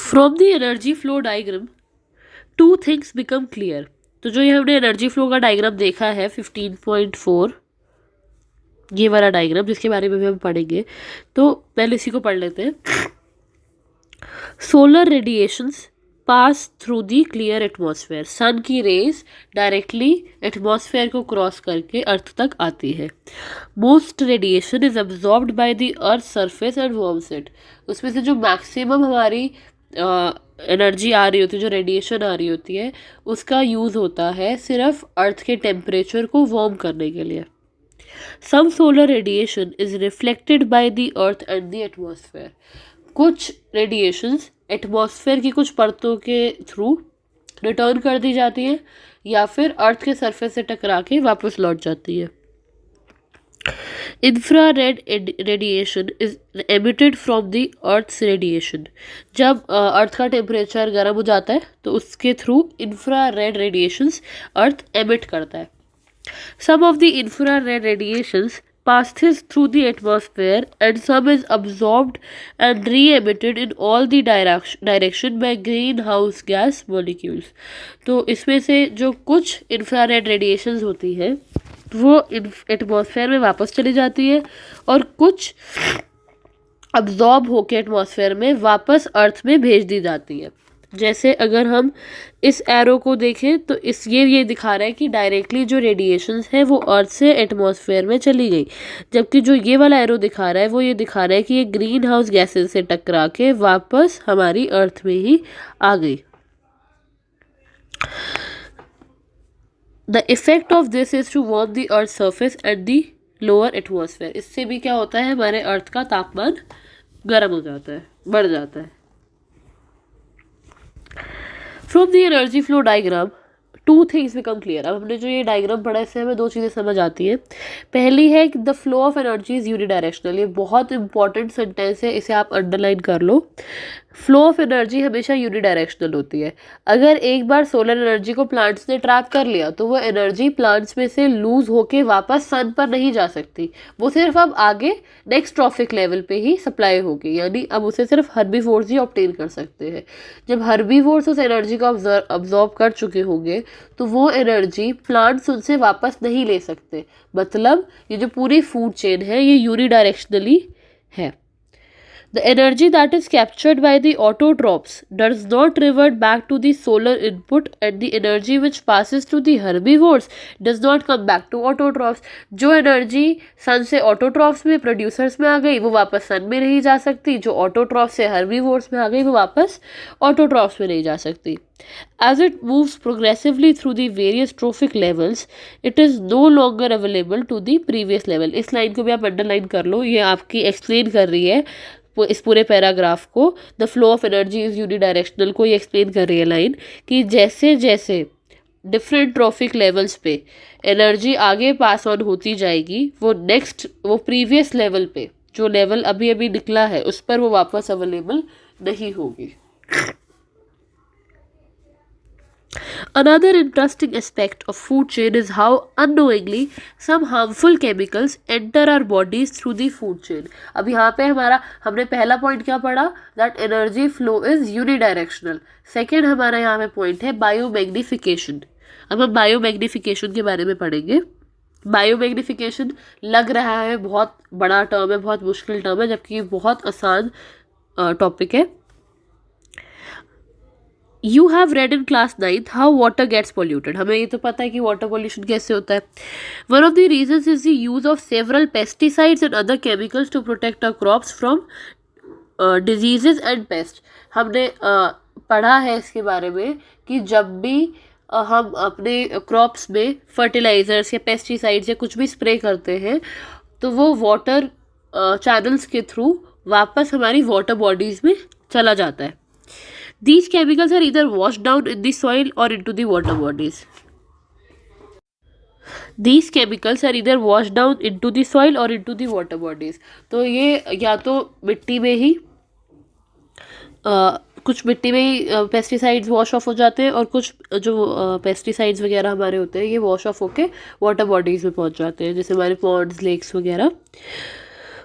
From the energy flow diagram two things become clear. तो जो ये हमने एनर्जी फ्लो का डायग्राम देखा है 15.4, ये वाला डायग्राम जिसके बारे में भी हम पढ़ेंगे, तो पहले इसी को पढ़ लेते हैं। Solar radiations pass through the clear atmosphere. Sun की रेज डायरेक्टली एटमॉस्फेयर को क्रॉस करके अर्थ तक आती है। Most radiation is absorbed by the earth surface and warms it. उसमें से जो मैक्सिमम हमारी एनर्जी आ रही होती है, जो रेडिएशन आ रही होती है, उसका यूज़ होता है सिर्फ अर्थ के टेम्परेचर को वार्म करने के लिए। Some solar radiation is reflected by the earth and the atmosphere. कुछ रेडिएशंस एटमॉस्फेयर की कुछ परतों के थ्रू रिटर्न कर दी जाती है या फिर अर्थ के सरफेस से टकरा के वापस लौट जाती है। Infrared radiation is emitted from the earth's radiation. जब अर्थ का टेम्परेचर गर्म हो जाता है तो उसके थ्रू इंफ्रारेड रेडिएशंस अर्थ एमिट करता है। Some of the infrared radiations passes through the atmosphere and some is absorbed and re-emitted in all the direction by greenhouse gas molecules। तो इसमें से जो कुछ infrared radiations होती है वो एटमॉस्फेयर में वापस चली जाती है और कुछ अब्जॉर्ब होकर एटमॉस्फेयर में वापस अर्थ में भेज दी जाती है। जैसे अगर हम इस एरो को देखें तो ये दिखा रहा है कि डायरेक्टली जो रेडिएशंस है वो अर्थ से एटमॉस्फेयर में चली गई, जबकि जो ये वाला एरो दिखा रहा है वो ये दिखा रहा है कि ये ग्रीन हाउस गैसेस से टकरा के वापस हमारी अर्थ में ही आ गई। The effect of this is to warm the earth surface and the lower atmosphere. इससे भी क्या होता है, हमारे अर्थ का तापमान गर्म हो जाता है, बढ़ जाता है। From the energy flow diagram two things become clear. अब हमने जो ये डायग्राम पढ़ा इससे हमें दो चीज़ें समझ आती हैं। पहली है कि the flow of energy is unidirectional. ये बहुत इंपॉर्टेंट सेंटेंस है, इसे आप अंडरलाइन कर लो। फ्लो ऑफ एनर्जी हमेशा यूनिडायरेक्शनल होती है। अगर एक बार सोलर एनर्जी को प्लांट्स ने ट्रैप कर लिया तो वो एनर्जी प्लांट्स में से लूज होके वापस सन पर नहीं जा सकती, वो सिर्फ अब आगे नेक्स्ट ट्रॉफिक लेवल पे ही सप्लाई होगी, यानी अब उसे सिर्फ हर्बीवोर्स ही ऑब्टेन कर सकते हैं। जब हर्बीवोर्स उस एनर्जी को अब्जॉर्ब कर चुके होंगे तो वो एनर्जी प्लांट्स उनसे वापस नहीं ले सकते। मतलब ये जो पूरी फूड चेन है ये यूनिडायरेक्शनली है। The energy that is captured by the autotrophs does not revert back to the solar input and the energy which passes to the herbivores does not come back to autotrophs। जो energy सन से autotrophs में producers में आ गई वो वापस सन में नहीं जा सकती, जो ऑटोट्रॉफ से हर्बीवोर्स में आ गई वो वापस ऑटोट्रॉफ्स में नहीं जा सकती। As it moves progressively through the various trophic levels, it is no longer available to the previous level। इस लाइन को भी आप अंडरलाइन कर लो, ये आपकी एक्सप्लेन कर रही है इस पूरे पैराग्राफ को। The flow of energy is unidirectional को ये एक्सप्लेन कर रही है लाइन कि जैसे जैसे डिफरेंट ट्रॉफिक लेवल्स पे एनर्जी आगे पास ऑन होती जाएगी वो प्रीवियस लेवल पे जो लेवल अभी अभी निकला है उस पर वो वापस अवेलेबल नहीं होगी। Another interesting aspect of food chain is how unknowingly some harmful chemicals enter our bodies through the food chain। अब यहाँ पे हमने पहला पॉइंट क्या पढ़ा, that energy flow is unidirectional। Second हमारा यहाँ पे पॉइंट है बायोमैग्निफिकेशन। अब हम बायोमैग्निफिकेशन के बारे में पढ़ेंगे। बायोमैग्निफिकेशन लग रहा है बहुत बड़ा टर्म है, बहुत मुश्किल टर्म है, जबकि ये बहुत आसान टॉपिक है। You have read in class 9th how water gets polluted। हमें ये तो पता है कि वाटर पोल्यूशन कैसे होता है। One of the reasons is the use of several pesticides and other chemicals to protect our crops from diseases and pests। हमने पढ़ा है इसके बारे में कि जब भी हम अपने क्रॉप्स में फर्टिलाइजर्स या पेस्टिसाइड्स या कुछ भी स्प्रे करते हैं तो वो वाटर चैनल्स के थ्रू वापस हमारी वाटर बॉडीज़ में चला जाता है। These chemicals are either washed down in the soil or into the water bodies। These chemicals are either washed down into the soil or into the water bodies। तो ये या तो मिट्टी में ही कुछ मिट्टी में ही पेस्टिसाइड्स वॉश ऑफ हो जाते हैं और कुछ जो पेस्टिसाइड्स वगैरह हमारे होते हैं ये वॉश ऑफ होके वाटर बॉडीज़ में पहुंच जाते हैं, जैसे हमारे पॉन्ड्स, लेक्स वगैरह।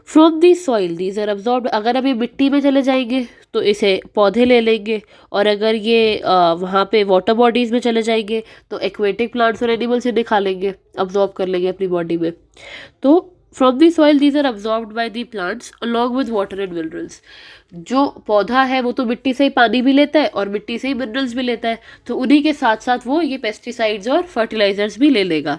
From the soil these are absorb, अगर हम ये मिट्टी में चले जाएंगे तो इसे पौधे ले लेंगे, और अगर ये वहाँ पे वाटर बॉडीज़ में चले जाएंगे तो एक्वेटिक प्लांट्स और एनिमल्स इन्हें खा लेंगे, अब्जॉर्ब कर लेंगे अपनी बॉडी में। तो from the soil these are absorbed by the plants along with water and minerals. जो पौधा है वो तो मिट्टी से ही पानी भी लेता है और मिट्टी से ही मिनरल्स भी लेता है, तो उन्हीं के साथ साथ वो ये पेस्टिसाइड्स और फर्टिलाइजर्स भी ले लेगा।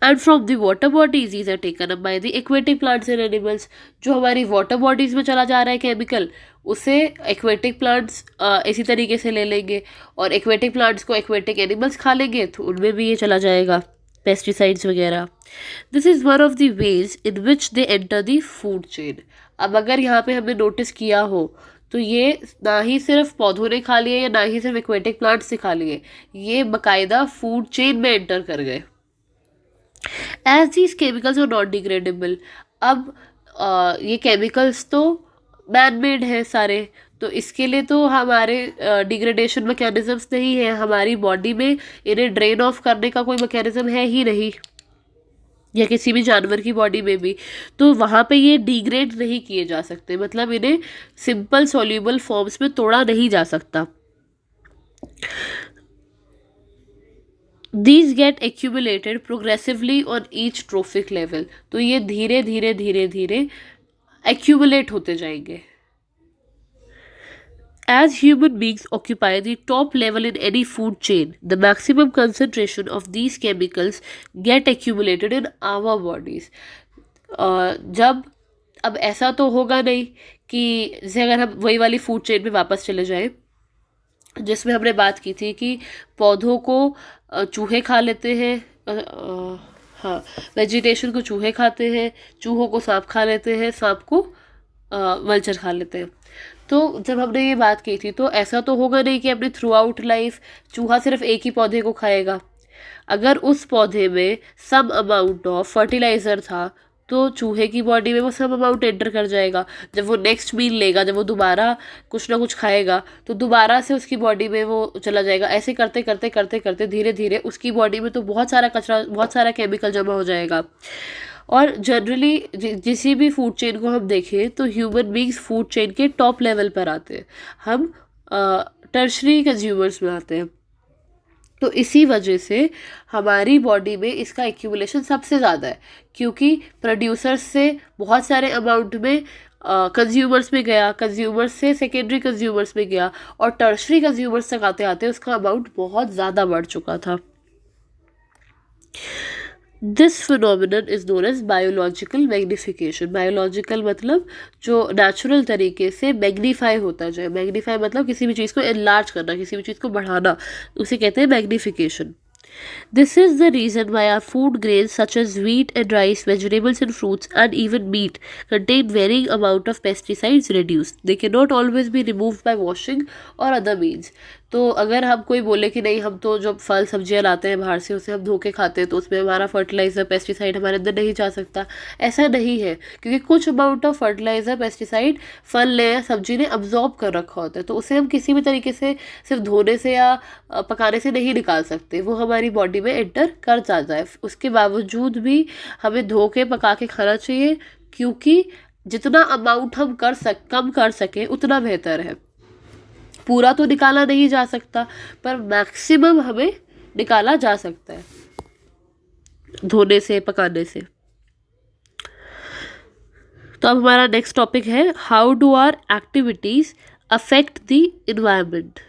And from the water bodies these are taken up by the aquatic plants and animals। जो हमारी वाटर बॉडीज में चला जा रहा है केमिकल, उसे एक्वेटिक प्लांट्स इसी तरीके से ले लेंगे, और एक्वेटिक प्लांट्स को एक्वेटिक एनिमल्स खा लेंगे तो उनमें भी ये चला जाएगा पेस्टिसाइड्स वगैरह। This is one of the ways in which they enter the food chain. अब अगर यहाँ पे हमने नोटिस किया हो तो ये ना ही सिर्फ पौधों ने खा लिए या ना ही सिर्फ एक्वेटिक प्लांट्स से खा लिए, ये बाकायदा फूड चेन में एंटर कर गए। As these chemicals are not degradable. अब ये केमिकल्स तो मैन मेड है सारे, तो इसके लिए तो हमारे डिग्रेडेशन मैकेनिज्म्स नहीं है, हमारी बॉडी में इन्हें ड्रेन ऑफ करने का कोई मैकेनिज्म है ही नहीं, या किसी भी जानवर की बॉडी में भी, तो वहाँ पे ये डिग्रेड नहीं किए जा सकते, मतलब इन्हें सिंपल सॉल्यूबल फॉर्म्स में तोड़ा नहीं जा सकता। These get accumulated progressively on each trophic level। तो ये धीरे धीरे धीरे धीरे accumulate होते जाएंगे। As human beings occupy the top level in any food chain, the maximum concentration of these chemicals get accumulated in our bodies। जब अब ऐसा तो होगा नहीं कि जैसे अगर हम वही वाली फूड चेन में वापस चले जाएं जिसमें हमने बात की थी कि पौधों को चूहे खा लेते हैं, हाँ, वेजिटेशन को चूहे खाते हैं, चूहों को सांप खा लेते हैं, सांप को वल्चर खा लेते हैं। तो जब हमने ये बात की थी तो ऐसा तो होगा नहीं कि अपनी थ्रू आउट लाइफ चूहा सिर्फ एक ही पौधे को खाएगा। अगर उस पौधे में सम अमाउंट ऑफ फर्टिलाइज़र था तो चूहे की बॉडी में वो सम अमाउंट एंटर कर जाएगा। जब वो नेक्स्ट मील लेगा, जब वो दोबारा कुछ ना कुछ खाएगा तो दोबारा से उसकी बॉडी में वो चला जाएगा। ऐसे करते करते करते करते धीरे धीरे उसकी बॉडी में तो बहुत सारा कचरा, बहुत सारा केमिकल जमा हो जाएगा। और जनरली किसी भी फूड चेन को हम देखें तो ह्यूमन बींग्स फूड चेन के टॉप लेवल पर आते हैं, हम टर्शरी कंज्यूमर्स में आते हैं। तो इसी वजह से हमारी बॉडी में इसका एक्यूमुलेशन सबसे ज़्यादा है, क्योंकि प्रोड्यूसर्स से बहुत सारे अमाउंट में कंज्यूमर्स में गया, कंज्यूमर्स से सेकेंडरी कंज्यूमर्स में गया, और टर्शरी कंज्यूमर्स तक आते आते उसका अमाउंट बहुत ज़्यादा बढ़ चुका था। This phenomenon is known as biological magnification. Biological मतलब जो नेचुरल तरीके से मैग्नीफाई होता जाए। मैग्नीफाई मतलब किसी भी चीज़ को एनलार्ज करना, किसी भी चीज़ को बढ़ाना, उसे कहते हैं magnification. This is the reason why our food grains such as wheat and rice, vegetables and fruits, and even meat contain varying amount of pesticides reduced. They cannot always be removed by washing or other means। तो अगर हम कोई बोले कि नहीं, हम तो जो फल सब्जियां लाते हैं बाहर से उसे हम धो के खाते हैं तो उसमें हमारा फर्टिलाइज़र पेस्टिसाइड हमारे अंदर नहीं जा सकता, ऐसा नहीं है, क्योंकि कुछ अमाउंट ऑफ फर्टिलाइज़र पेस्टिसाइड फल ने या सब्जी ने अब्जॉर्ब कर रखा होता है, तो उसे हम किसी भी तरीके से सिर्फ धोने से या पकाने से नहीं निकाल सकते, वो हमारी बॉडी में एंटर कर जाता है। उसके बावजूद भी हमें धो के पका के खाना चाहिए, क्योंकि जितना अमाउंट हम कम कर सकें उतना बेहतर है। पूरा तो निकाला नहीं जा सकता, पर मैक्सिमम हमें निकाला जा सकता है धोने से, पकाने से। तो अब हमारा नेक्स्ट टॉपिक है, how do our activities affect the environment.